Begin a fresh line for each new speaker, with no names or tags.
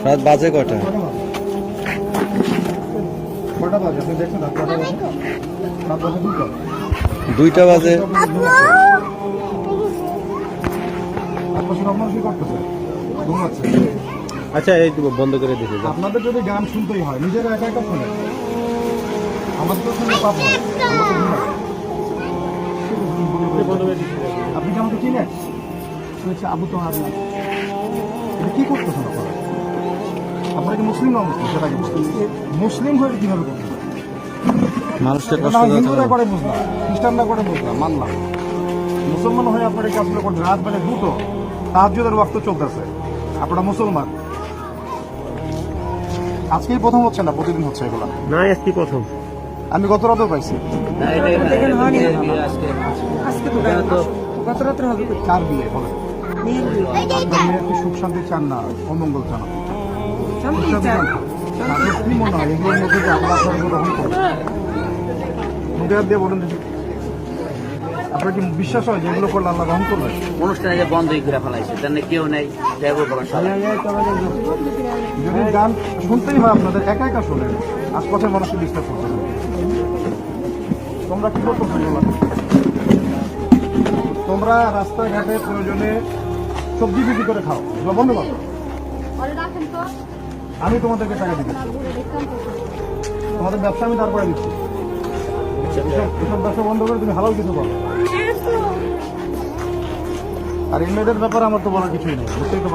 রাত বাজে কটা?
কটা বাজে আপনি দেখছেন? রাত কটা বাজে? রাত বাজে 2টা।
2টা বাজে।
আপনার সব মানুষ কি করতেছে? ঘুমাচ্ছে।
আচ্ছা এই বন্ধ করে দিতে যাও।
আপনাদের যদি গান শুনতেই হয় নিজেরা একা একা শুনে, আমাদের তো শুনলে পাপ হয়, আমরা তো ঘুমাই। আপনি কি আমাকে চিনেন? শুনেছি আবু তো হার। এটা কি করতেছেন আপনারা? আপনারা কি মুসলিম না মুসলিম সেটাকে বলুন। মুসলিম হয়ে কিভাবে করতেছেন?
মানুষকে
এটা
কষ্ট
না
দেওয়া
হিন্দুরা করে বুঝলাম, খ্রিস্টানরা করে বুঝলাম, মানলাম। মুসলমান হয়ে আপনারা এই কাজগুলো করছেন। রাত বেলা 2টো, তাহাজ্জুদের ওয়াক্ত চলতেছে, আপনারা মুসলমান। আজকেই প্রথম হচ্ছে না, প্রতিদিন হচ্ছে এগুলা?
না, আজকে প্রথম।
আমি গত রাতেও পাইছি। কার বিয়ে বলে? আপনার মেয়ের কি সুখ শান্তি চান না, অমঙ্গল চান? আপনার কি মনে হয় এগুলোর মধ্যে যে আল্লাহ আপনার গ্রহণ করবে? মুখে হাত দিয়ে বলেন দেখি, আপনার কি বিশ্বাস হয় যে এগুলো করলে আল্লাহ গ্রহণ করবে?
অনুষ্ঠানে যে বন্ধই করে ফেলাইছে, তাহলে কেউ নেই,
যদি গান শুনতেই হয় আপনাদের একা একা শোনেন, আশপাশের মানুষকে ডিস্টার্ব করতে হবে। তোমরা কি করতো? তোমরা রাস্তাঘাটে প্রয়োজনে সবজি বিক্রি করে খাও, বন্ধ করো। আমি তোমাদেরকে টাকা দিচ্ছি, তোমাদের ব্যবসা আমি তারপরে দিচ্ছি। এসব ব্যবসা বন্ধ করে তুমি হালাল কিছু করো। আর এই মেয়েদের ব্যাপারে আমার তো বলার কিছুই নেই, বুঝতেই তো পারছো।